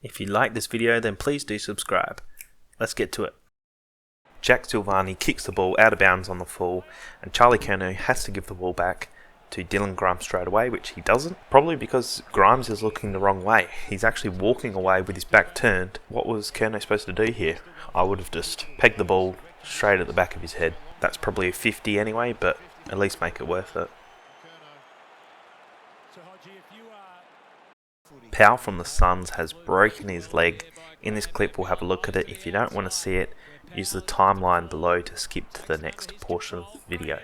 If you like this video, then please do subscribe. Let's get to it. Jack Silvani kicks the ball out of bounds on the full, and Charlie Curnow has to give the ball back to Dylan Grimes straight away, which he doesn't. Probably because Grimes is looking the wrong way. He's actually walking away with his back turned. What was Curnow supposed to do here? I would have just pegged the ball straight at the back of his head. That's probably a 50 anyway, but at least make it worth it. Powell from the Suns has broken his leg. In this clip we'll have a look at it. If you don't want to see it, use the timeline below to skip to the next portion of the video.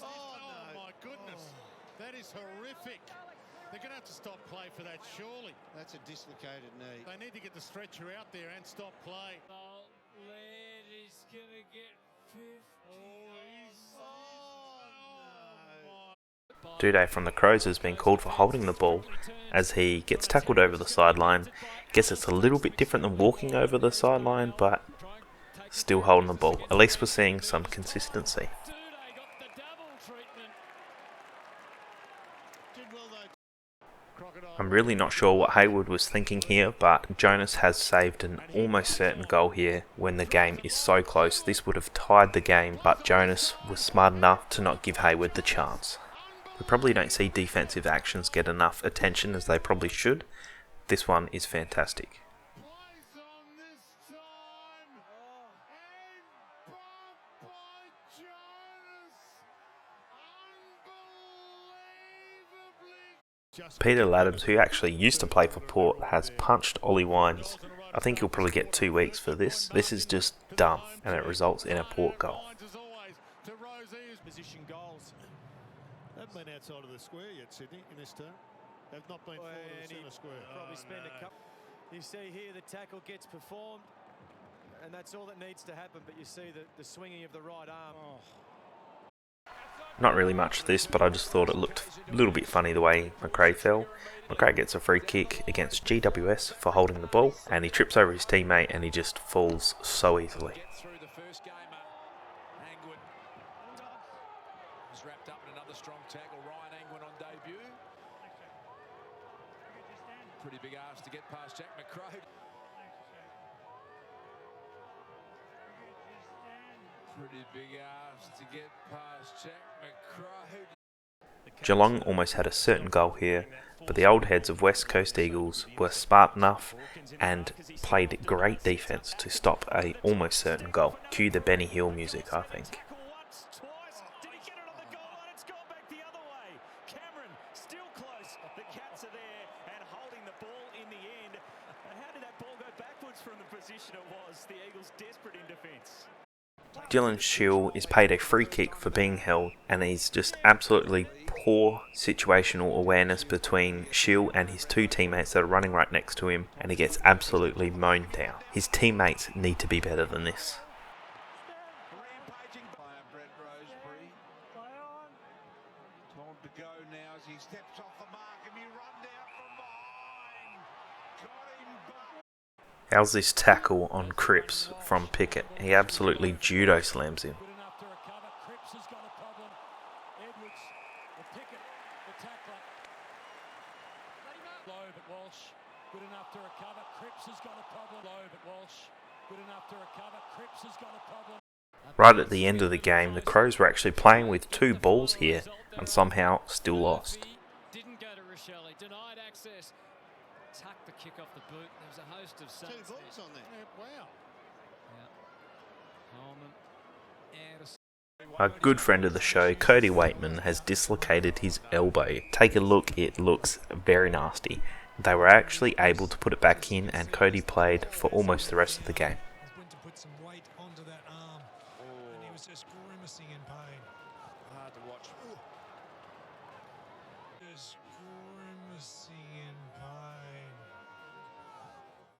Oh my goodness, that is horrific. They're going to have to stop play for that, surely. That's a dislocated knee. They need to get the stretcher out there and stop play. Oh, Laddie's going to get 50. Doedee from the Crows has been called for holding the ball as he gets tackled over the sideline. Guess it's a little bit different than walking over the sideline, but still holding the ball. At least we're seeing some consistency. I'm really not sure what Hayward was thinking here, but Jonas has saved an almost certain goal here when the game is so close. This would have tied the game, but Jonas was smart enough to not give Hayward the chance. We probably don't see defensive actions get enough attention as they probably should. This one is fantastic. Peter Ladhams, who actually used to play for Port, has punched Ollie Wines. I think he'll probably get 2 weeks for this. This is just dumb, and it results in a Port goal. They've been outside of the square yet, Sydney, in this term. They've not been forward of the centre square. Probably spend a couple. You see here the tackle gets performed, and that's all that needs to happen, but you see the swinging of the right arm. Not really much to this, but I just thought it looked a little bit funny the way McRae fell. McRae gets a free kick against GWS for holding the ball, and he trips over his teammate and he just falls so easily. Wrapped up in another strong tackle. Ryan Angwin on debut. Pretty big ask to get past Jack McRae. Pretty big ask to get past Jack McRae. Geelong almost had a certain goal here, but the old heads of West Coast Eagles were smart enough and played great defence to stop a almost certain goal. Cue the Benny Hill music, I think. Dylan Shiel is paid a free kick for being held, and he's just absolutely poor situational awareness between Shiel and his 2 teammates that are running right next to him, and he gets absolutely mown down. His teammates need to be better than this. How's this tackle on Crips from Pickett? He absolutely judo slams him. Right at the end of the game, the Crows were actually playing with 2 balls here and somehow still lost. Didn't go to Shiel, denied access. Tucked the kick off the boot. There was a host of Suns. 2 balls on there. Yeah, wow. A good friend of the show, Cody Weightman, has dislocated his elbow. Take a look, it looks very nasty. They were actually able to put it back in, and Cody played for almost the rest of the game. Went to put some weight onto that arm, and he was just grimacing in pain. Hard to watch. Just grimacing in pain.